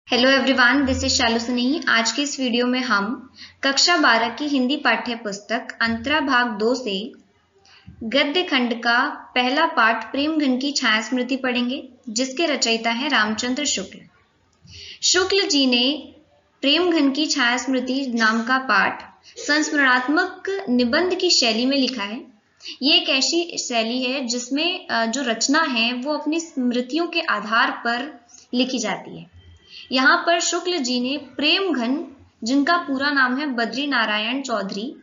Hello everyone, this is शालू सनेही। आज के इस वीडियो में हम कक्षा 12 की हिंदी पाठ्य पुस्तक अंतरा भाग 2 से गद्य खंड का पहला पाठ प्रेमघन की छाया स्मृति पढ़ेंगे, जिसके रचयिता है रामचंद्र शुक्ल। शुक्ल जी ने प्रेमघन की छाया स्मृति नाम का पाठ संस्मरणात्मक निबंध की शैली में लिखा है। ये एक ऐसी शैली है जिसमें जो रचना है वो अपनी स्मृतियों के आधार पर लिखी जाती है। यहाँ पर शुक्ल जी ने प्रेमघन, जिनका पूरा नाम है बद्री नारायण चौधरी,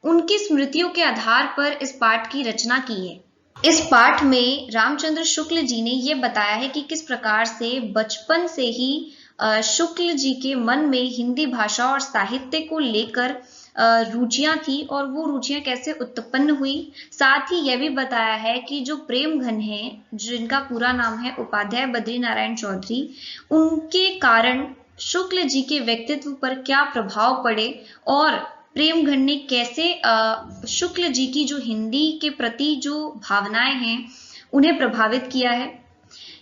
उनकी स्मृतियों के आधार पर इस पाठ की रचना की है। इस पाठ में रामचंद्र शुक्ल जी ने यह बताया है कि किस प्रकार से बचपन से ही शुक्ल जी के मन में हिंदी भाषा और साहित्य को लेकर रुचियां थी और वो रुचियां कैसे उत्पन्न हुई। साथ ही यह भी बताया है कि जो प्रेमघन है, जिनका पूरा नाम है उपाध्याय बद्री नारायण चौधरी, उनके कारण शुक्ल जी के व्यक्तित्व पर क्या प्रभाव पड़े और प्रेमघन ने कैसे शुक्ल जी की जो हिंदी के प्रति जो भावनाएं हैं उन्हें प्रभावित किया है।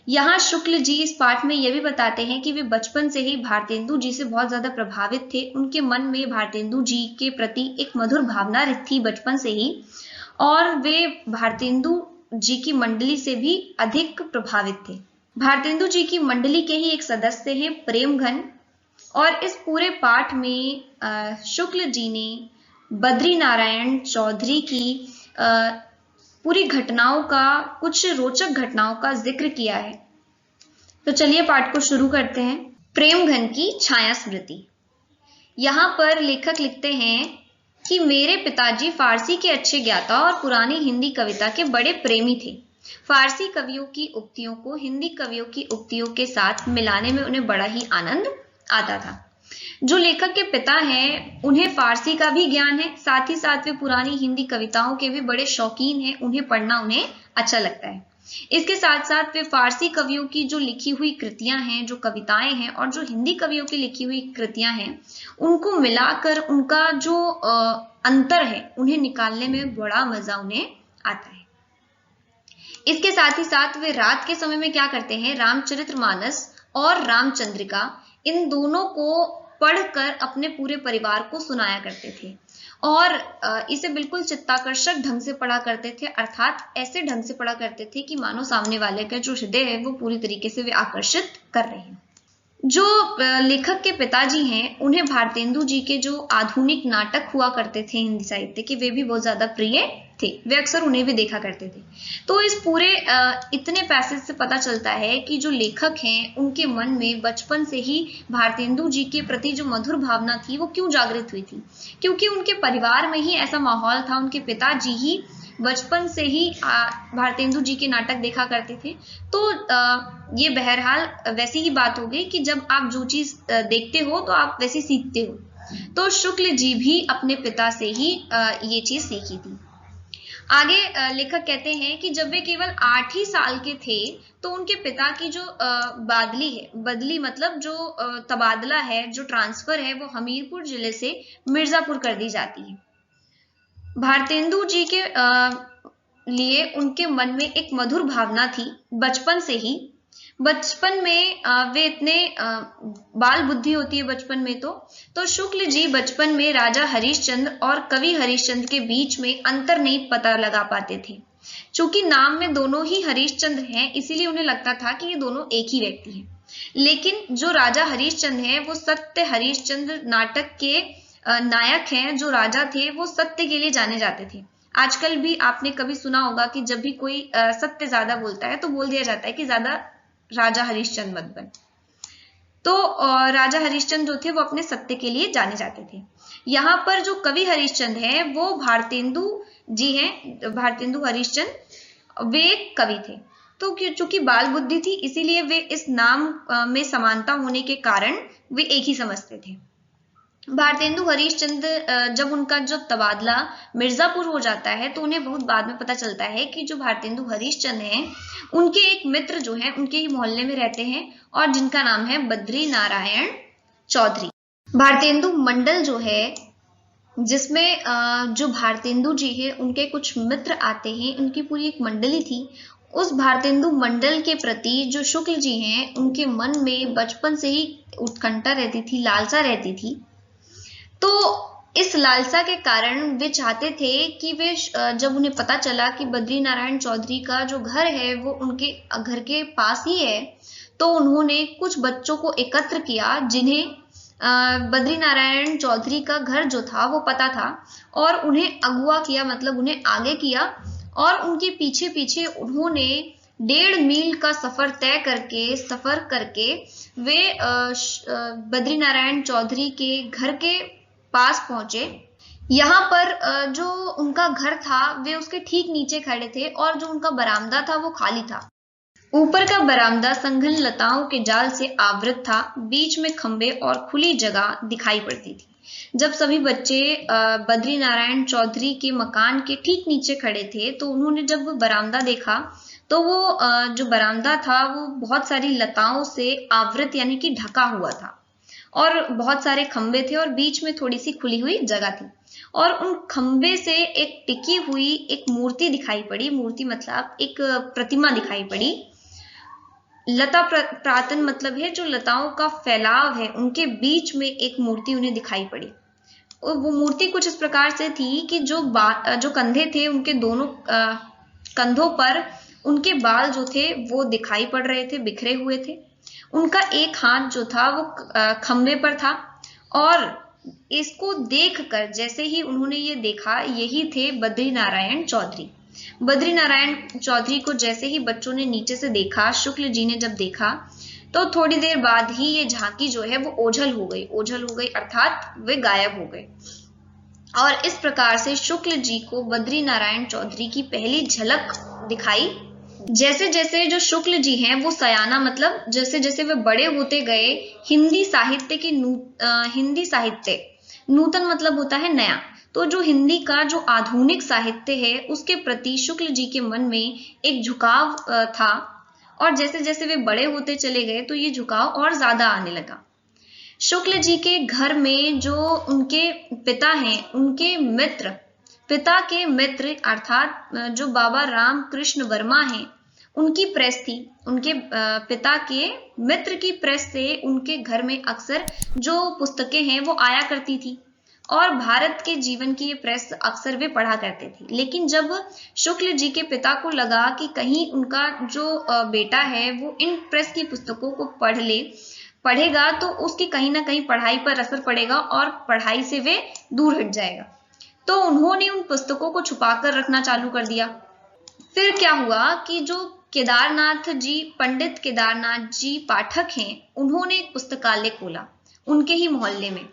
यहाँ शुक्ल जी इस पाठ में यह भी बताते हैं कि वे बचपन से ही भारतेंदु जी से बहुत ज्यादा प्रभावित थे। उनके मन में भारतेंदु जी के प्रति एक मधुर भावना थी बचपन से ही, और वे भारतेंदु जी की मंडली से भी अधिक प्रभावित थे। भारतेंदु जी की मंडली के ही एक सदस्य हैं प्रेमघन, और इस पूरे पाठ में शुक्ल जी ने बद्री नारायण चौधरी की पूरी घटनाओं का, कुछ रोचक घटनाओं का जिक्र किया है। तो चलिए पाठ को शुरू करते हैं। प्रेमघन की छाया स्मृति। यहाँ पर लेखक लिखते हैं कि मेरे पिताजी फारसी के अच्छे ज्ञाता और पुरानी हिंदी कविता के बड़े प्रेमी थे। फारसी कवियों की उक्तियों को हिंदी कवियों की उक्तियों के साथ मिलाने में उन्हें बड़ा ही आनंद आता था। जो लेखक के पिता हैं उन्हें फारसी का भी ज्ञान है, साथ ही साथ वे पुरानी हिंदी कविताओं के भी बड़े शौकीन हैं। उन्हें पढ़ना उन्हें अच्छा लगता है। इसके साथ साथ वे फारसी कवियों की जो लिखी हुई कृतियां हैं, जो कविताएं हैं, और जो हिंदी कवियों की लिखी हुई कृतियां हैं, उनको मिलाकर उनका जो अंतर है उन्हें निकालने में बड़ा मजा उन्हें आता है। इसके साथ ही साथ वे रात के समय में क्या करते हैं, रामचरितमानस और रामचंद्रिका, इन दोनों को पढ़कर अपने पूरे परिवार को सुनाया करते थे और इसे बिल्कुल चित्ताकर्षक ढंग से पढ़ा करते थे, अर्थात ऐसे ढंग से पढ़ा करते थे कि मानो सामने वाले का जो हृदय है वो पूरी तरीके से वे आकर्षित कर रहे हैं। जो लेखक के पिताजी हैं उन्हें भारतेंदु जी के जो आधुनिक नाटक हुआ करते थे हिंदी साहित्य के, वे भी बहुत ज्यादा प्रिय थे। वे अक्सर उन्हें भी देखा करते थे। तो इस पूरे इतने पैसेज से पता चलता है कि जो लेखक हैं उनके मन में बचपन से ही भारतेंदु जी के प्रति जो मधुर भावना थी वो क्यों जागृत हुई थी, क्योंकि उनके परिवार में ही ऐसा माहौल था। उनके पिताजी ही बचपन से ही भारतेंदु जी के नाटक देखा करते थे। तो ये बहरहाल वैसी ही बात हो गई कि जब आप जो चीज देखते हो तो आप वैसे सीखते हो। तो शुक्ल जी भी अपने पिता से ही ये चीज सीखी थी। आगे लेखक कहते हैं कि जब वे केवल 8 ही साल के थे तो उनके पिता की जो बदली मतलब जो तबादला है, जो ट्रांसफर है, वो हमीरपुर जिले से मिर्जापुर कर दी जाती है। भारतेंदु जी के लिए उनके मन में एक मधुर भावना थी बचपन से ही। बचपन में वे इतने बाल बुद्धि होती है बचपन में। तो शुक्ल जी बचपन में राजा हरिश्चंद्र और कवि हरिश्चंद्र के बीच में अंतर नहीं पता लगा पाते थे। चूंकि नाम में दोनों ही हरिश्चंद्र हैं, इसीलिए उन्हें लगता था कि ये दोनों एक ही व्यक्ति हैं। लेकिन जो राजा हरिश्चंद्र हैं वो सत्य हरिश्चंद्र नाटक के नायक हैं। जो राजा थे वो सत्य के लिए जाने जाते थे। आजकल भी आपने कभी सुना होगा कि जब भी कोई सत्य ज्यादा बोलता है तो बोल दिया जाता है कि ज्यादा राजा हरिश्चंद्र मत बन। तो राजा हरिश्चंद्र जो थे वो अपने सत्य के लिए जाने जाते थे। यहाँ पर जो कवि हरिश्चंद्र हैं वो भारतेंदु जी हैं, भारतेंदु हरिश्चंद्र, वे कवि थे। तो चूंकि बाल बुद्धि थी इसीलिए वे इस नाम में समानता होने के कारण वे एक ही समझते थे। भारतेंदु हरिश्चंद्र जब उनका जो तबादला मिर्जापुर हो जाता है तो उन्हें बहुत बाद में पता चलता है कि जो भारतेंदु हरिश्चंद्र हैं उनके एक मित्र जो हैं उनके ही मोहल्ले में रहते हैं और जिनका नाम है बद्री नारायण चौधरी। भारतेंदु मंडल जो है, जिसमें जो भारतेंदु जी है उनके कुछ मित्र आते हैं, उनकी पूरी एक मंडली थी। उस भारतेंदु मंडल के प्रति जो शुक्ल जी हैं उनके मन में बचपन से ही उत्कंठा रहती थी, लालसा रहती थी। तो इस लालसा के कारण वे चाहते थे कि वे जब उन्हें पता चला कि बद्री नारायण चौधरी का जो घर है वो उनके घर के पास ही है, तो उन्होंने कुछ बच्चों को एकत्र किया जिन्हें बद्री नारायण चौधरी का घर जो था वो पता था, और उन्हें अगुवा किया, मतलब उन्हें आगे किया, और उनके पीछे पीछे उन्होंने 1.5 मील का सफर तय करके वे बद्री नारायण चौधरी के घर के पास पहुंचे। यहाँ पर जो उनका घर था वे उसके ठीक नीचे खड़े थे, और जो उनका बरामदा था वो खाली था। ऊपर का बरामदा संघन लताओं के जाल से आवृत था, बीच में खंबे और खुली जगह दिखाई पड़ती थी। जब सभी बच्चे बद्री नारायण चौधरी के मकान के ठीक नीचे खड़े थे तो उन्होंने जब बरामदा देखा तो वो जो बरामदा था वो बहुत सारी लताओं से आवृत यानी कि ढका हुआ था, और बहुत सारे खंबे थे, और बीच में थोड़ी सी खुली हुई जगह थी, और उन खंबे से एक टिकी हुई एक मूर्ति दिखाई पड़ी। मूर्ति मतलब एक प्रतिमा दिखाई पड़ी। लता प्रातन मतलब है जो लताओं का फैलाव है, उनके बीच में एक मूर्ति उन्हें दिखाई पड़ी। और वो मूर्ति कुछ इस प्रकार से थी कि जो कंधे थे उनके दोनों कंधों पर उनके बाल जो थे वो दिखाई पड़ रहे थे, बिखरे हुए थे। उनका एक हाथ जो था वो खंबे पर था, और इसको देखकर जैसे ही उन्होंने ये देखा, यही थे बद्री नारायण चौधरी। बद्री नारायण चौधरी को जैसे ही बच्चों ने नीचे से देखा, शुक्ल जी ने जब देखा, तो थोड़ी देर बाद ही ये झांकी जो है वो ओझल हो गई अर्थात वे गायब हो गए। और इस प्रकार से शुक्ल जी को बद्री नारायण चौधरी की पहली झलक दिखाई। जैसे जैसे जो शुक्ल जी हैं वो सयाना मतलब जैसे जैसे वे बड़े होते गए, हिंदी साहित्य नूतन मतलब होता है नया, तो जो हिंदी का जो आधुनिक साहित्य है उसके प्रति शुक्ल जी के मन में एक झुकाव था, और जैसे जैसे वे बड़े होते चले गए तो ये झुकाव और ज्यादा आने लगा। शुक्ल जी के घर में जो उनके पिता हैं, उनके पिता के मित्र अर्थात जो बाबा राम कृष्ण वर्मा हैं, उनकी प्रेस थी। उनके पिता के मित्र की प्रेस से उनके घर में अक्सर जो पुस्तकें हैं वो आया करती थी, और भारत के जीवन की ये प्रेस अक्सर वे पढ़ा करते थे। लेकिन जब शुक्ल जी के पिता को लगा कि कहीं उनका जो बेटा है वो इन प्रेस की पुस्तकों को पढ़ेगा तो उसकी कहीं ना कहीं पढ़ाई पर असर पड़ेगा और पढ़ाई से वे दूर हट जाएगा, तो उन्होंने उन पुस्तकों को छुपाकर रखना चालू कर दिया। फिर क्या हुआ कि जो पंडित केदारनाथ जी पाठक हैं, उन्होंने एक पुस्तकालय खोला उनके ही मोहल्ले में।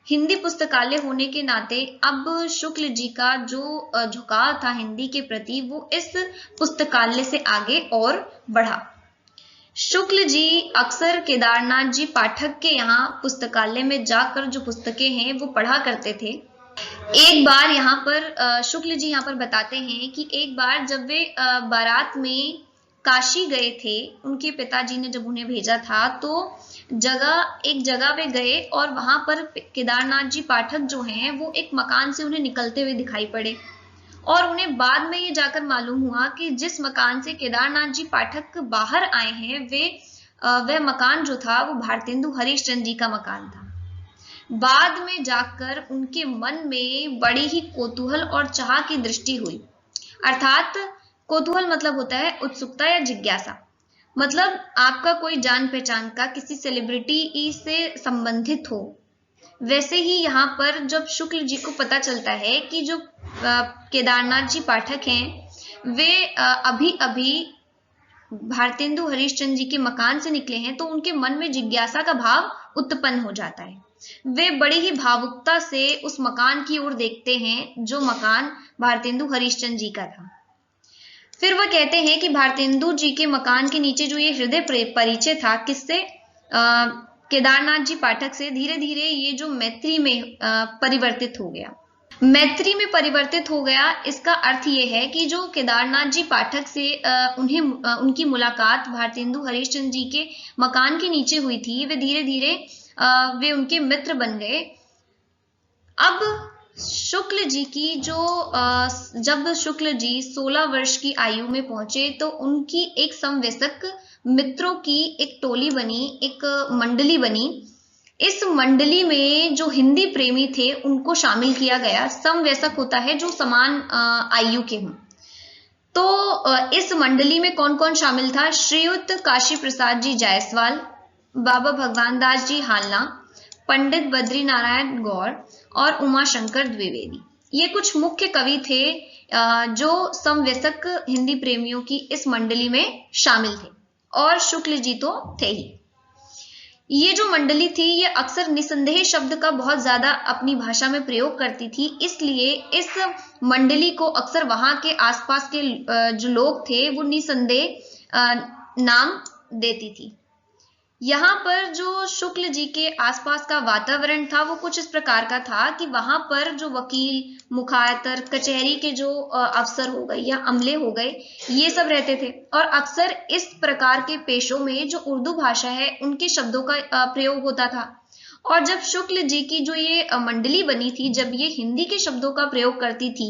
हिंदी पुस्तकालय होने के नाते अब शुक्ल जी का जो झुकाव था हिंदी के प्रति वो इस पुस्तकालय से आगे और बढ़ा। शुक्ल जी अक्सर केदारनाथ जी पाठक के यहाँ पुस्तकालय में जाकर जो पुस्तकें हैं वो पढ़ा करते थे। एक बार यहाँ पर शुक्ल जी यहाँ पर बताते हैं कि एक बार जब वे बारात में काशी गए थे, उनके पिताजी ने जब उन्हें भेजा था, तो एक जगह पे गए और वहां पर केदारनाथ जी पाठक जो हैं वो एक मकान से उन्हें निकलते हुए दिखाई पड़े, और उन्हें बाद में ये जाकर मालूम हुआ कि जिस मकान से केदारनाथ जी पाठक बाहर आए हैं वह मकान जो था वो भारतेंदु हरीशचंद्र जी का मकान था। बाद में जाकर उनके मन में बड़ी ही कौतूहल और चाह की दृष्टि हुई, अर्थात कौतूहल मतलब होता है उत्सुकता या जिज्ञासा, मतलब आपका कोई जान पहचान का किसी सेलिब्रिटी से संबंधित हो। वैसे ही यहाँ पर जब शुक्ल जी को पता चलता है कि जो केदारनाथ जी पाठक हैं वे अभी अभी भारतेंदु हरीशचंद्र जी के मकान से निकले हैं, तो उनके मन में जिज्ञासा का भाव उत्पन्न हो जाता है। वे बड़ी ही भावुकता से उस मकान की ओर देखते हैं जो मकान भारतेंदु हरीशचंद्र जी का था। फिर वह कहते हैं कि भारतेंदु जी के मकान के नीचे जो ये हृदय परिचय था किससे, केदारनाथ जी पाठक से, धीरे धीरे ये जो मैत्री में परिवर्तित हो गया। मैत्री में परिवर्तित हो गया इसका अर्थ ये है कि जो केदारनाथ जी पाठक से उनकी मुलाकात भारतेंदु हरीशचंद्र जी के मकान के नीचे हुई थी, वे धीरे धीरे वे उनके मित्र बन गए। अब शुक्ल जी की जब शुक्ल जी 16 वर्ष की आयु में पहुंचे तो उनकी एक समवयस्क मित्रों की एक टोली बनी, एक मंडली बनी। इस मंडली में जो हिंदी प्रेमी थे उनको शामिल किया गया। समवयस्क होता है जो समान आयु के हों। तो इस मंडली में कौन कौन शामिल था? श्रीयुत काशी प्रसाद जी जायसवाल, बाबा भगवान दास जी हालना, पंडित बद्री नारायण गौर और उमाशंकर द्विवेदी। ये कुछ मुख्य कवि थे जो समवयस्क हिंदी प्रेमियों की इस मंडली में शामिल थे, और शुक्ल जी तो थे ही। ये जो मंडली थी ये अक्सर निसंदेह शब्द का बहुत ज्यादा अपनी भाषा में प्रयोग करती थी, इसलिए इस मंडली को अक्सर वहां के आसपास के जो लोग थे वो निसंदेह नाम देती थी। यहाँ पर जो शुक्ल जी के आसपास का वातावरण था वो कुछ इस प्रकार का था कि वहां पर जो वकील, मुखायतर, कचहरी के जो अफसर हो गए या अमले हो गए, ये सब रहते थे। और अक्सर इस प्रकार के पेशों में जो उर्दू भाषा है उनके शब्दों का प्रयोग होता था। और जब शुक्ल जी की जो ये मंडली बनी थी, जब ये हिंदी के शब्दों का प्रयोग करती थी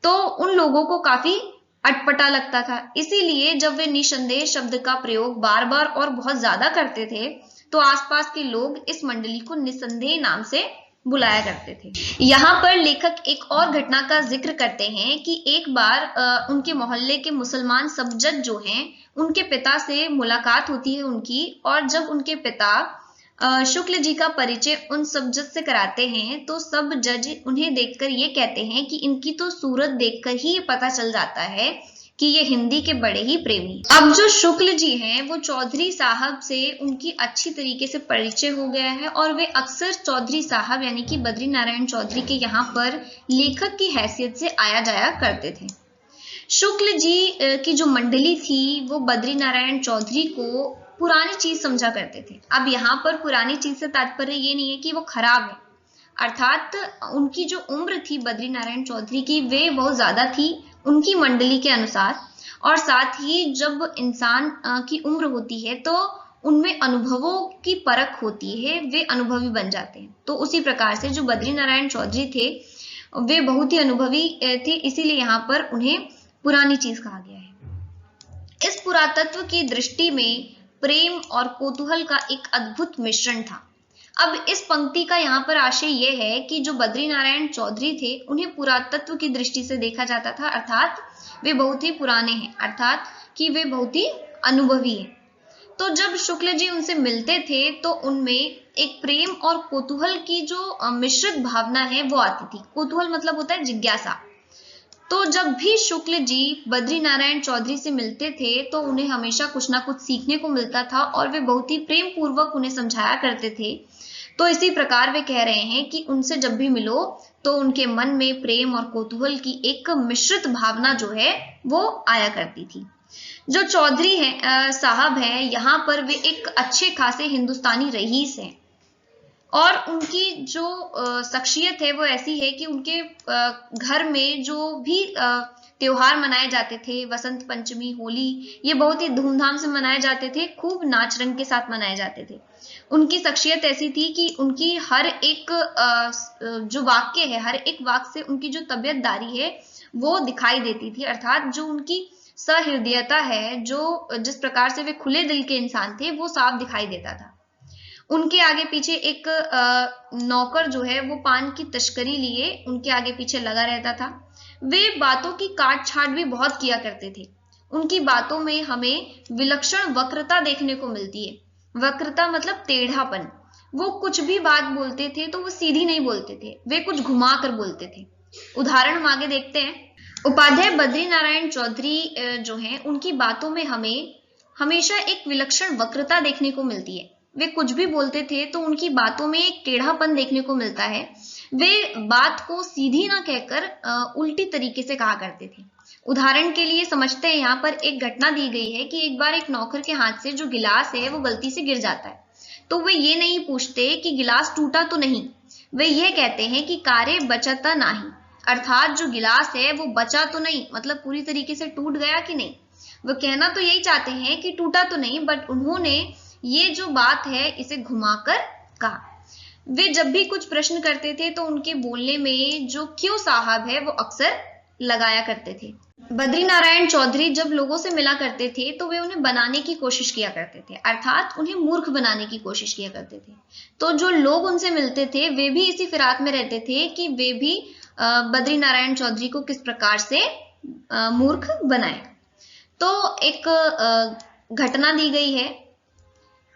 तो उन लोगों को काफी अटपटा लगता था। इसीलिए जब वे निसंदेह शब्द का प्रयोग बार बार और बहुत ज्यादा करते थे तो आसपास के लोग इस मंडली को निसंदेह नाम से बुलाया करते थे। यहाँ पर लेखक एक और घटना का जिक्र करते हैं कि एक बार उनके मोहल्ले के मुसलमान सब्जद जो हैं उनके पिता से मुलाकात होती है उनकी, और जब उनके पिता शुक्ल जी का परिचय उन सब्जद से कराते हैं तो सब जज उन्हें देखकर ये कहते हैं कि इनकी तो सूरत देखकर ही पता चल जाता है कि ये हिंदी के बड़े ही प्रेमी। अब जो शुक्ल जी हैं वो चौधरी साहब से उनकी अच्छी तरीके से परिचय हो गया है और वे अक्सर चौधरी साहब यानी कि बद्री नारायण चौधरी के यहाँ पर लेखक की हैसियत से आया जाया करते थे। शुक्ल जी की जो मंडली थी वो बद्री नारायण चौधरी को पुरानी चीज समझा करते थे। अब यहाँ पर पुरानी चीज से तात्पर्य ये नहीं है कि वो खराब है, अर्थात उनकी जो उम्र थी बद्री नारायण चौधरी की वे बहुत ज्यादा थी उनकी मंडली के अनुसार, और साथ ही जब इंसान की उम्र होती है तो उनमें अनुभवों की परख होती है, वे अनुभवी बन जाते हैं। तो उसी प्रकार से जो बद्री नारायण चौधरी थे वे बहुत ही अनुभवी थे, इसीलिए यहाँ पर उन्हें पुरानी चीज कहा गया है। इस पुरातत्व की दृष्टि में प्रेम और कौतूहल का एक अद्भुत मिश्रण था। अब इस पंक्ति का यहाँ पर आशय यह है कि जो बद्री नारायण चौधरी थे उन्हें पुरातत्व की दृष्टि से देखा जाता था, अर्थात वे बहुत ही पुराने हैं, अर्थात कि वे बहुत ही अनुभवी हैं। तो जब शुक्ल जी उनसे मिलते थे तो उनमें एक प्रेम और कौतूहल की जो मिश्रित भावना है वो आती थी। कौतूहल मतलब होता है जिज्ञासा। तो जब भी शुक्ल जी बद्री नारायण चौधरी से मिलते थे तो उन्हें हमेशा कुछ ना कुछ सीखने को मिलता था और वे बहुत ही प्रेम पूर्वक उन्हें समझाया करते थे। तो इसी प्रकार वे कह रहे हैं कि उनसे जब भी मिलो तो उनके मन में प्रेम और कौतूहल की एक मिश्रित भावना जो है वो आया करती थी। जो चौधरी साहब हैं यहाँ पर वे एक अच्छे खासे हिंदुस्तानी रईस हैं और उनकी जो शख्सियत है वो ऐसी है कि उनके घर में जो भी त्योहार मनाए जाते थे, वसंत पंचमी, होली, ये बहुत ही धूमधाम से मनाए जाते थे, खूब नाच रंग के साथ मनाए जाते थे। उनकी शख्सियत ऐसी थी कि उनकी हर एक जो वाक्य है, हर एक वाक्य से उनकी जो तबीयतदारी है वो दिखाई देती थी, अर्थात जो उनकी सहृदयता है, जो जिस प्रकार से वे खुले दिल के इंसान थे वो साफ दिखाई देता था। उनके आगे पीछे एक नौकर जो है वो पान की तस्करी लिए उनके आगे पीछे लगा रहता था। वे बातों की काट छाट भी बहुत किया करते थे। उनकी बातों में हमें विलक्षण वक्रता देखने को मिलती है। वक्रता मतलब टेढ़ापन। वो कुछ भी बात बोलते थे तो वो सीधी नहीं बोलते थे, वे कुछ घुमा कर बोलते थे। उदाहरण हम आगे देखते हैं। उपाध्याय बद्री नारायण चौधरी जो हैं उनकी बातों में हमें हमेशा एक विलक्षण वक्रता देखने को मिलती है। वे कुछ भी बोलते थे तो उनकी बातों में एक टेढ़ापन देखने को मिलता है। वे बात को सीधी ना कहकर उल्टी तरीके से कहा करते थे। उदाहरण के लिए समझते हैं, यहाँ पर एक घटना दी गई है कि एक बार एक नौकर के हाथ से जो गिलास है वो गलती से गिर जाता है, तो वे ये नहीं पूछते कि गिलास टूटा तो नहीं, वे ये कहते हैं कि कारे बचता नहीं, अर्थात जो गिलास है वो बचा तो नहीं, मतलब पूरी तरीके से टूट गया कि नहीं। वो कहना तो यही चाहते हैं कि टूटा तो नहीं, बट उन्होंने ये जो बात है इसे घुमाकर कहा। वे जब भी कुछ प्रश्न करते थे तो उनके बोलने में जो क्यों साहब है वो अक्सर लगाया करते थे। बद्री नारायण चौधरी जब लोगों से मिला करते थे तो वे उन्हें बनाने की कोशिश किया करते थे, अर्थात उन्हें मूर्ख बनाने की कोशिश किया करते थे। तो जो लोग उनसे मिलते थे वे भी इसी फिराक में रहते थे कि वे भी बद्री नारायण चौधरी को किस प्रकार से मूर्ख बनाए। तो एक घटना दी गई है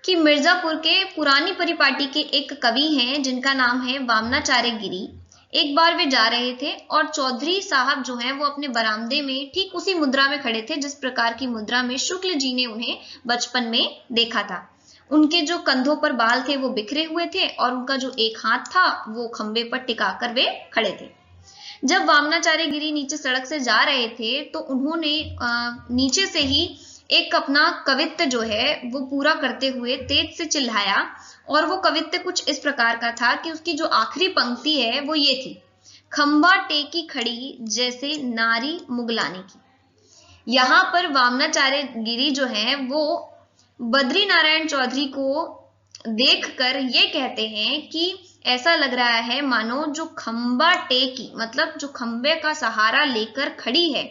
कि मिर्जापुर के पुरानी परिपाटी के एक कवि हैं जिनका नाम है वामनाचार्य गिरी। एक बार वे जा रहे थे और चौधरी साहब जो हैं वो अपने बरामदे में ठीक उसी मुद्रा में खड़े थे जिस प्रकार की मुद्रा में शुक्ल जी ने उन्हें बचपन में देखा था। उनके जो कंधों पर बाल थे वो बिखरे हुए थे और उनका जो एक हाथ था वो खंबे पर टिकाकर वे खड़े थे। जब वामनाचार्य गिरी नीचे सड़क से जा रहे थे तो उन्होंने नीचे से ही एक अपना कवित्व जो है वो पूरा करते हुए तेज से चिल्लाया और वो कवित्व कुछ इस प्रकार का था कि उसकी जो आखिरी पंक्ति है वो ये थी, खंबा टेकी खड़ी जैसे नारी मुगलाने की। यहाँ पर वामनाचार्य गिरी जो है वो बद्री नारायण चौधरी को देखकर ये कहते हैं कि ऐसा लग रहा है मानो जो खंबा टेकी मतलब जो खंबे का सहारा लेकर खड़ी है,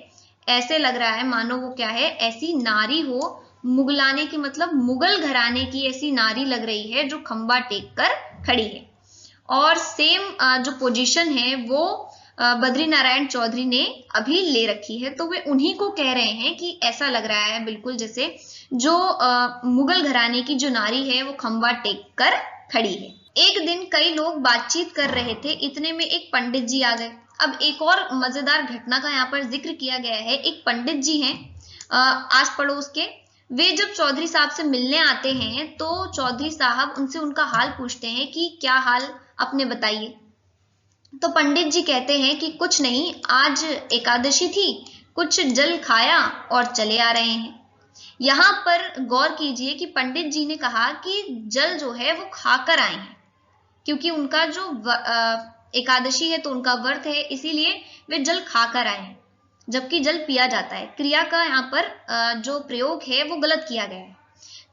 ऐसे लग रहा है मानो वो क्या है, ऐसी नारी हो, मुगलाने की मतलब मुगल घराने की ऐसी नारी लग रही है जो खंबा टेक कर खड़ी है। और सेम जो पोजीशन है वो बद्री नारायण चौधरी ने अभी ले रखी है। तो वे उन्हीं को कह रहे हैं कि ऐसा लग रहा है बिल्कुल जैसे जो मुगल घराने की जो नारी है वो खंबा टेक कर खड़ी है। एक दिन कई लोग बातचीत कर रहे थे, इतने में एक पंडित जी आ गए। अब एक और मजेदार घटना का यहाँ पर जिक्र किया गया है। एक पंडित जी हैं आस पड़ोस के, वे जब चौधरी साहब से मिलने आते हैं तो चौधरी साहब उनसे उनका हाल पूछते हैं कि क्या हाल अपने बताइए। तो पंडित जी कहते हैं कि कुछ नहीं, आज एकादशी थी, कुछ जल खाया और चले आ रहे हैं। यहाँ पर गौर कीजिए कि पंडित जी ने कहा कि जल जो है वो खाकर आए हैं, क्योंकि उनका जो एकादशी है तो उनका व्रत है, इसीलिए वे जल खाकर आए हैं, जबकि जल पिया जाता है। क्रिया का यहाँ पर जो प्रयोग है वो गलत किया गया है।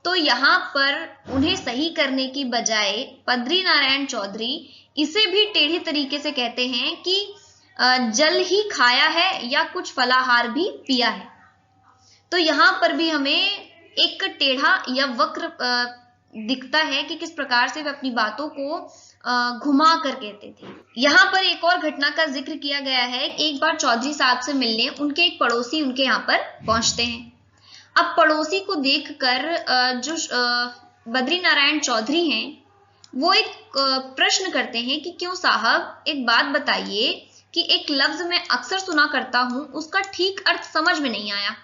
तो यहाँ पर उन्हें सही करने की बजाय बद्री नारायण चौधरी इसे भी टेढ़े तरीके से कहते हैं कि जल ही खाया है या कुछ फलाहार भी पिया है। तो यहाँ पर भी हमें एक टेढ़ा या वक्र दिखता है कि किस प्रकार से वे अपनी बातों को घुमा कर कहते थे। यहाँ पर एक और घटना का जिक्र किया गया है। एक बार चौधरी साहब से मिलने उनके एक पड़ोसी उनके यहाँ पर पहुंचते हैं। अब पड़ोसी को देखकर जो बद्री नारायण चौधरी हैं वो एक प्रश्न करते हैं कि क्यों साहब, एक बात बताइए कि एक लफ्ज मैं अक्सर सुना करता हूं, उसका ठीक अर्थ समझ में नहीं आया।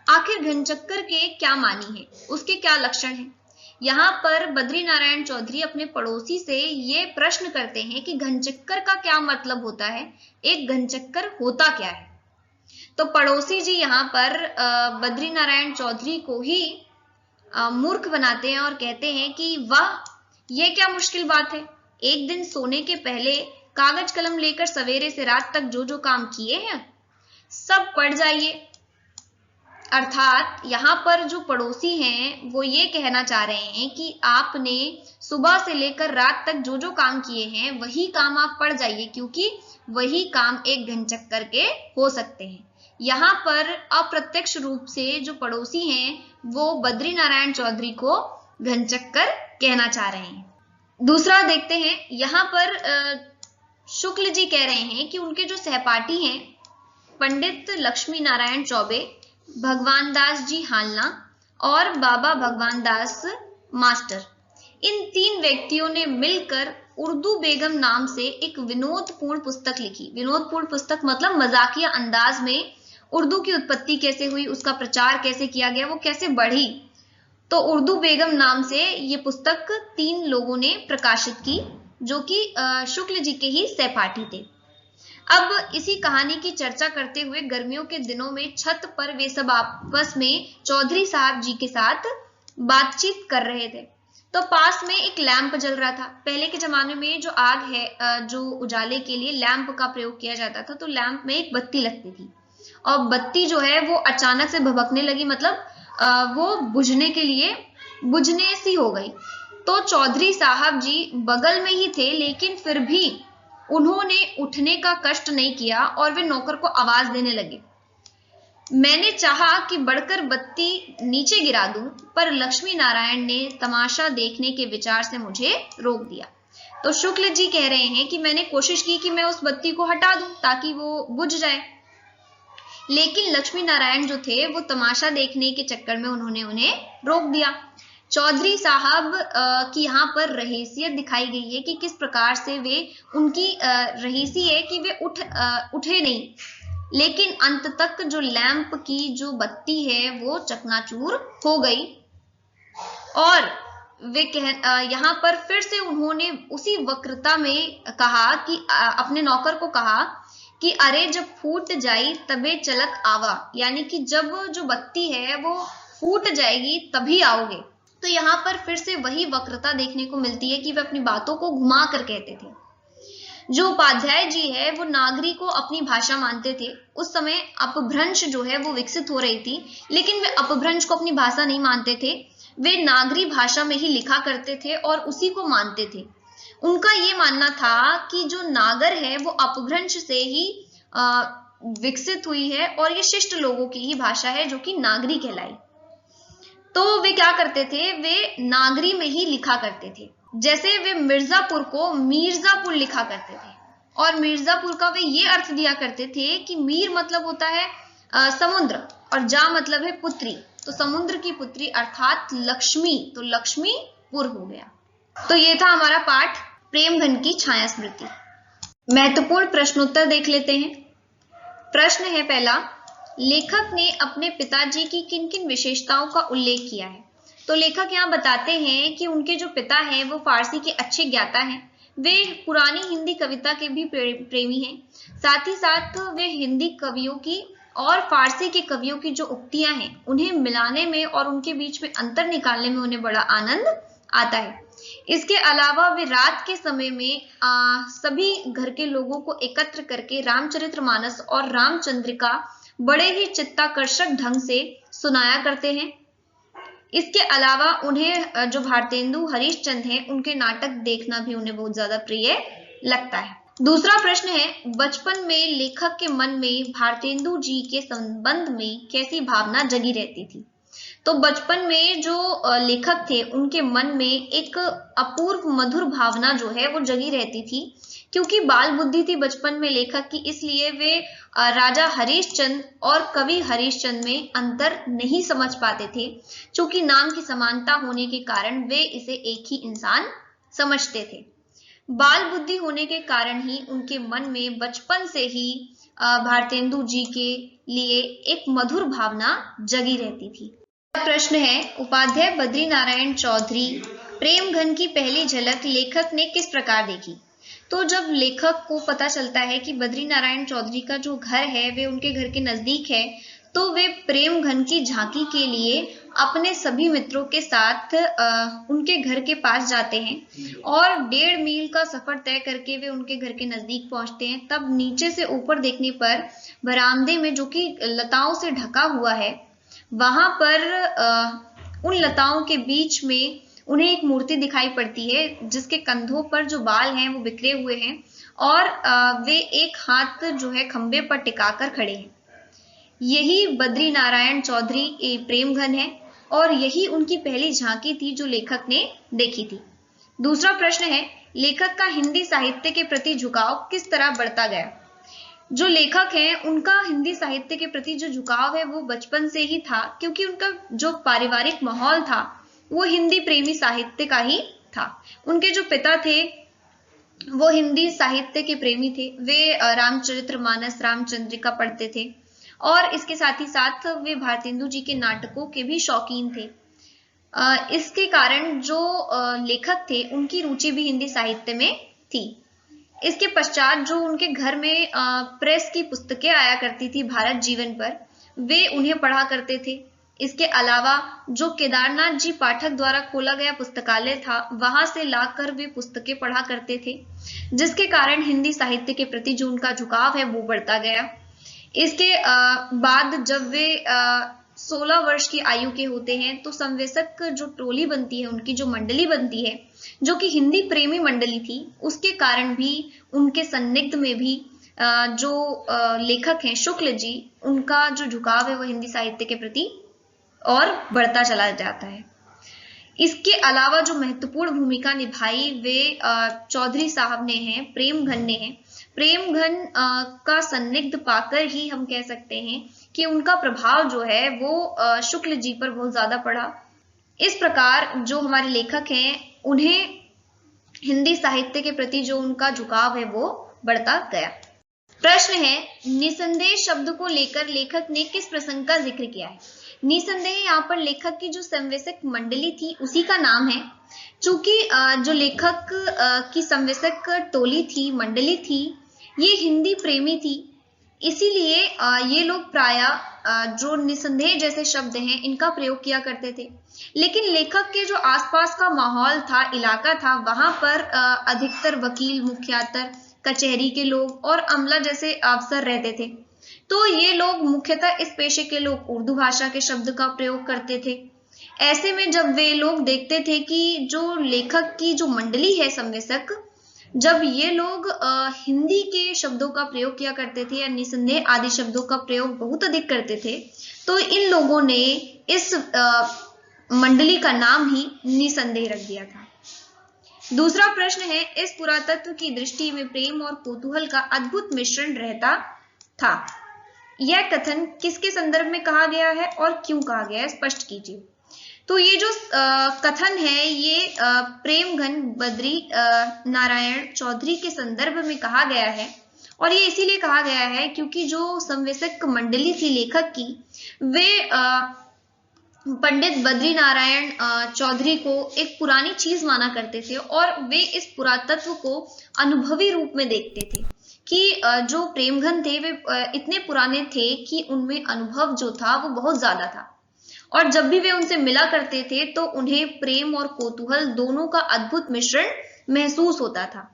आखिर घनचक्कर के क्या मानी है, उसके क्या लक्षण हैं? यहाँ पर बद्री नारायण चौधरी अपने पड़ोसी से ये प्रश्न करते हैं कि घनचक्कर का क्या मतलब होता है, एक घनचक्कर होता क्या है। तो पड़ोसी जी यहाँ पर बद्री नारायण चौधरी को ही मूर्ख बनाते हैं और कहते हैं कि वाह, ये क्या मुश्किल बात है, एक दिन सोने के पहले कागज कलम लेकर सवेरे से रात तक जो जो काम किए हैं सब पढ़ जाइए। अर्थात यहाँ पर जो पड़ोसी हैं वो ये कहना चाह रहे हैं कि आपने सुबह से लेकर रात तक जो जो काम किए हैं वही काम आप पढ़ जाइए, क्योंकि वही काम एक घनचक्कर के हो सकते हैं। यहाँ पर अप्रत्यक्ष रूप से जो पड़ोसी हैं वो बद्री नारायण चौधरी को घनचक्कर कहना चाह रहे हैं। दूसरा देखते हैं, यहाँ पर शुक्ल जी कह रहे हैं कि उनके जो सहपाठी हैं पंडित लक्ष्मी नारायण चौबे, भगवान दास जी हालना और बाबा भगवान दास मास्टर, इन तीन व्यक्तियों ने मिलकर उर्दू बेगम नाम से एक विनोदपूर्ण पुस्तक लिखी। विनोदपूर्ण पुस्तक मतलब मजाकिया अंदाज में उर्दू की उत्पत्ति कैसे हुई, उसका प्रचार कैसे किया गया, वो कैसे बढ़ी। तो उर्दू बेगम नाम से ये पुस्तक तीन लोगों ने प्रकाशित की जो कि शुक्ल जी के ही सहपाठी थे। अब इसी कहानी की चर्चा करते हुए गर्मियों के दिनों में छत पर वे सब आपस में चौधरी साहब जी के साथ बातचीत कर रहे थे। तो पास में एक लैंप जल रहा था। पहले के जमाने में जो आग है, जो उजाले के लिए लैंप का प्रयोग किया जाता था, तो लैंप में एक बत्ती लगती थी और बत्ती जो है वो अचानक से भभकने लगी, मतलब वो बुझने सी हो गई। तो चौधरी साहब जी बगल में ही थे, लेकिन फिर भी उन्होंने उठने का कष्ट नहीं किया और वे नौकर को आवाज देने लगे। मैंने चाहा कि बढ़कर बत्ती नीचे गिरा दूं, पर लक्ष्मी नारायण ने तमाशा देखने के विचार से मुझे रोक दिया। तो शुक्ल जी कह रहे हैं कि मैंने कोशिश की कि मैं उस बत्ती को हटा दूं ताकि वो बुझ जाए, लेकिन लक्ष्मी नारायण जो थे वो तमाशा देखने के चक्कर में उन्होंने उन्हें रोक दिया। चौधरी साहब की यहाँ पर रहसियत दिखाई गई है कि किस प्रकार से वे उनकी रहीसी है कि वे उठे नहीं, लेकिन अंत तक जो लैंप की जो बत्ती है वो चकनाचूर हो गई। और वे यहाँ पर फिर से उन्होंने उसी वक्रता में कहा कि अपने नौकर को कहा कि अरे जब फूट जाई तबे चलत आवा, यानी कि जब जो बत्ती है वो फूट जाएगी तभी आओगे। तो यहाँ पर फिर से वही वक्रता देखने को मिलती है कि वे अपनी बातों को घुमा कर कहते थे। जो उपाध्याय जी है वो नागरी को अपनी भाषा मानते थे। उस समय अपभ्रंश जो है वो विकसित हो रही थी, लेकिन वे अपभ्रंश को अपनी भाषा नहीं मानते थे, वे नागरी भाषा में ही लिखा करते थे और उसी को मानते थे। उनका ये मानना था कि जो नागर है वो अपभ्रंश से ही विकसित हुई है और ये शिष्ट लोगों की ही भाषा है जो कि नागरी कहलाई। तो वे क्या करते थे, वे नागरी में ही लिखा करते थे। जैसे वे मिर्जापुर को मीरजापुर लिखा करते थे, और मिर्जापुर का वे ये अर्थ दिया करते थे कि मीर मतलब होता है समुद्र और जा मतलब है पुत्री, तो समुद्र की पुत्री अर्थात लक्ष्मी, तो लक्ष्मीपुर हो गया। तो ये था हमारा पाठ प्रेमघन की छाया स्मृति। महत्वपूर्ण प्रश्नोत्तर देख लेते हैं। प्रश्न है पहला, लेखक ने अपने पिताजी की किन किन विशेषताओं का उल्लेख किया है। तो लेखक यहाँ बताते हैं कि उनके जो पिता हैं वो फारसी के अच्छे ज्ञाता हैं, वे पुरानी हिंदी कविता के भी प्रेमी हैं, साथ ही साथ वे हिंदी कवियों की और फारसी के कवियों की जो उक्तियां हैं उन्हें मिलाने में और उनके बीच में अंतर निकालने में उन्हें बड़ा आनंद आता है। इसके अलावा वे रात के समय में सभी घर के लोगों को एकत्र करके रामचरितमानस और रामचंद्रिका बड़े ही चित्ताकर्षक ढंग से सुनाया करते हैं। इसके अलावा उन्हें जो भारतेंदु हरिश्चंद्र हैं उनके नाटक देखना भी उन्हें बहुत ज्यादा प्रिय लगता है। दूसरा प्रश्न है, बचपन में लेखक के मन में भारतेंदु जी के संबंध में कैसी भावना जगी रहती थी। तो बचपन में जो लेखक थे उनके मन में एक अपूर्व मधुर भावना जो है वो जगी रहती थी, क्योंकि बाल बुद्धि थी बचपन में लेखक की, इसलिए वे राजा हरिश्चंद्र और कवि हरिश्चंद्र में अंतर नहीं समझ पाते थे। क्योंकि नाम की समानता होने के कारण वे इसे एक ही इंसान समझते थे। बाल बुद्धि होने के कारण ही उनके मन में बचपन से ही भारतेंदु जी के लिए एक मधुर भावना जगी रहती थी। प्रश्न है, उपाध्याय बद्री नारायण चौधरी प्रेमघन की पहली झलक लेखक ने किस प्रकार देखी। तो जब लेखक को पता चलता है कि बद्री नारायण चौधरी का जो घर है वे उनके घर के नजदीक है, तो वे प्रेमघन की झांकी के लिए अपने सभी मित्रों के साथ उनके घर के पास जाते हैं और 1.5 मील का सफर तय करके वे उनके घर के नजदीक पहुंचते हैं। तब नीचे से ऊपर देखने पर बरामदे में जो कि लताओं से ढका हुआ है, वहां पर उन लताओं के बीच में उन्हें एक मूर्ति दिखाई पड़ती है जिसके कंधों पर जो बाल हैं वो बिखरे हुए हैं और वे एक हाथ जो है खंबे पर टिकाकर खड़े हैं। यही बद्री नारायण चौधरी प्रेमघन है और यही उनकी पहली झांकी थी जो लेखक ने देखी थी। दूसरा प्रश्न है, लेखक का हिंदी साहित्य के प्रति झुकाव किस तरह बढ़ता गया। जो लेखक हैं उनका हिंदी साहित्य के प्रति जो झुकाव है वो बचपन से ही था, क्योंकि उनका जो पारिवारिक माहौल था वो हिंदी प्रेमी साहित्य का ही था। उनके जो पिता थे वो हिंदी साहित्य के प्रेमी थे, वे रामचरितमानस रामचंद्रिका पढ़ते थे और इसके साथ ही साथ वे भारतेंदु जी के नाटकों के भी शौकीन थे। इसके कारण जो लेखक थे उनकी रुचि भी हिंदी साहित्य में थी। इसके पश्चात जो उनके घर में प्रेस की पुस्तकें आया करती थी भारत जीवन पर, वे उन्हें पढ़ा करते थे। इसके अलावा जो केदारनाथ जी पाठक द्वारा खोला गया पुस्तकालय था वहां से लाकर वे पुस्तकें पढ़ा करते थे, जिसके कारण हिंदी साहित्य के प्रति जो उनका झुकाव है वो बढ़ता गया। इसके बाद जब वे 16 वर्ष की आयु के होते हैं, तो संवेशक जो टोली बनती है, उनकी जो मंडली बनती है, जो कि हिंदी प्रेमी मंडली थी, उसके कारण भी उनके सन्निग्ध में भी जो लेखक हैं शुक्ल जी, उनका जो झुकाव है वो हिंदी साहित्य के प्रति और बढ़ता चला जाता है। इसके अलावा जो महत्वपूर्ण भूमिका निभाई वे चौधरी साहब ने हैं, प्रेमघन ने हैं। प्रेमघन का सन्निग्ध पाकर ही हम कह सकते हैं कि उनका प्रभाव जो है वो शुक्ल जी पर बहुत ज्यादा पड़ा। इस प्रकार जो हमारे लेखक हैं, उन्हें हिंदी साहित्य के प्रति जो उनका झुकाव है वो बढ़ता गया। प्रश्न है, निसंदेह शब्द को लेकर लेखक ने किस प्रसंग का जिक्र किया है? निसंदेह यहाँ पर लेखक की जो संवेशक मंडली थी उसी का नाम है। चूंकि जो लेखक की संवेशक टोली थी, मंडली थी, ये हिंदी प्रेमी थी, इसीलिए ये लोग प्रायः जो निसंदेह जैसे शब्द हैं इनका प्रयोग किया करते थे। लेकिन लेखक के जो आसपास का माहौल था, इलाका था, वहां पर अधिकतर वकील, मुखियातर, कचहरी के लोग और अमला जैसे अफसर रहते थे। तो ये लोग मुख्यतः इस पेशे के लोग उर्दू भाषा के शब्द का प्रयोग करते थे। ऐसे में जब वे लोग देखते थे कि जो लेखक की जो मंडली है संवेशक, जब ये लोग हिंदी के शब्दों का प्रयोग किया करते थे या निसंदेह आदि शब्दों का प्रयोग बहुत अधिक करते थे, तो इन लोगों ने इस मंडली का नाम ही निसंदेह रख दिया था। दूसरा प्रश्न है, इस पुरातत्व की दृष्टि में प्रेम और कौतूहल का अद्भुत मिश्रण रहता था। यह कथन किसके संदर्भ में कहा गया है और क्यों कहा गया है, स्पष्ट कीजिए। तो ये जो कथन है ये प्रेमघन बद्री नारायण चौधरी के संदर्भ में कहा गया है, और ये इसीलिए कहा गया है क्योंकि जो संवेशक मंडली थी लेखक की, वे पंडित बद्री नारायण चौधरी को एक पुरानी चीज माना करते थे और वे इस पुरातत्व को अनुभवी रूप में देखते थे कि जो प्रेमघन थे वे इतने पुराने थे कि उनमें अनुभव जो था वो बहुत ज्यादा था, और जब भी वे उनसे मिला करते थे तो उन्हें प्रेम और कौतूहल दोनों का अद्भुत मिश्रण महसूस होता था।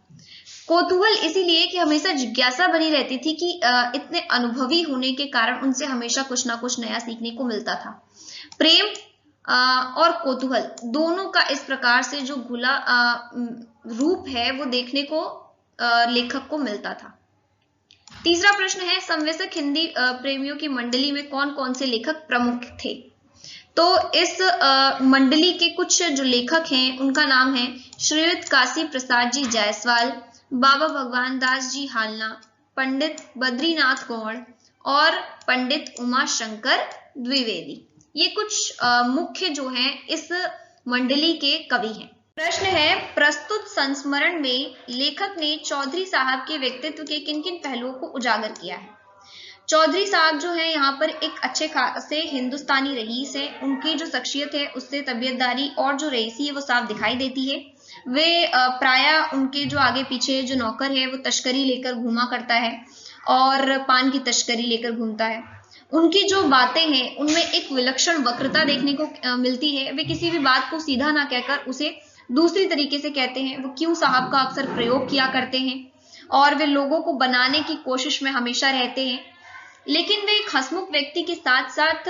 कौतूहल इसीलिए कि हमेशा जिज्ञासा बनी रहती थी कि इतने अनुभवी होने के कारण उनसे हमेशा कुछ ना कुछ नया सीखने को मिलता था। प्रेम और कौतूहल दोनों का इस प्रकार से जो घुला रूप है वो देखने को लेखक को मिलता था। तीसरा प्रश्न है, संवेशक हिंदी प्रेमियों की मंडली में कौन कौन से लेखक प्रमुख थे? तो इस मंडली के कुछ जो लेखक हैं उनका नाम है श्रीयुत काशी प्रसाद जी जायसवाल, बाबा भगवान दास जी हालना, पंडित बद्रीनाथ गौड़ और पंडित उमा शंकर द्विवेदी। ये कुछ मुख्य जो हैं इस मंडली के कवि हैं। प्रश्न है, प्रस्तुत संस्मरण में लेखक ने चौधरी साहब के व्यक्तित्व के किन किन पहलुओं को उजागर किया है? चौधरी साहब जो है यहाँ पर एक अच्छे खासे हिंदुस्तानी रईस है। उनकी जो शख्सियत है उससे तबीयतदारी और जो रईसी है वो साफ दिखाई देती है। वे प्रायः उनके जो आगे पीछे जो नौकर है वो तस्करी लेकर घूमा करता है और पान की तस्करी लेकर घूमता है। उनकी जो बातें हैं उनमें एक विलक्षण वक्रता देखने को मिलती है। वे किसी भी बात को सीधा ना कहकर उसे दूसरी तरीके से कहते हैं। वो क्यों साहब का अक्सर प्रयोग किया करते हैं और वे लोगों को बनाने की कोशिश में हमेशा रहते हैं। लेकिन वे एक हंसमुख व्यक्ति के साथ साथ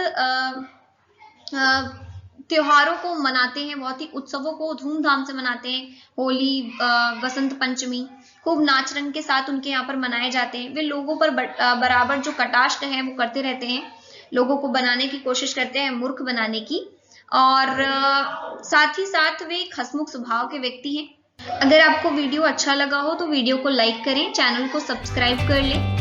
त्योहारों को मनाते हैं, बहुत ही उत्सवों को धूमधाम से मनाते हैं। होली, बसंत पंचमी खूब नाच रंग के साथ उनके यहाँ पर मनाए जाते हैं। वे लोगों पर बराबर जो कटाक्ष है वो करते रहते हैं, लोगों को बनाने की कोशिश करते हैं, मूर्ख बनाने की, और साथ ही साथ वे एक हंसमुख स्वभाव के व्यक्ति हैं। अगर आपको वीडियो अच्छा लगा हो तो वीडियो को लाइक करें, चैनल को सब्सक्राइब कर लें,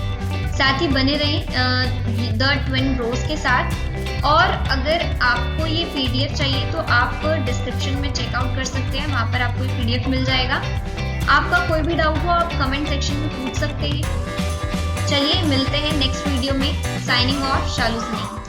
साथ ही बने रहें द ट्विन ब्रोस के साथ। और अगर आपको ये पीडीएफ चाहिए तो आप डिस्क्रिप्शन में चेकआउट कर सकते हैं, वहाँ पर आपको ये पीडीएफ मिल जाएगा। आपका कोई भी डाउट हो आप कमेंट सेक्शन में पूछ सकते हैं। चलिए मिलते हैं नेक्स्ट वीडियो में। साइनिंग ऑफ, शालू स्नेही।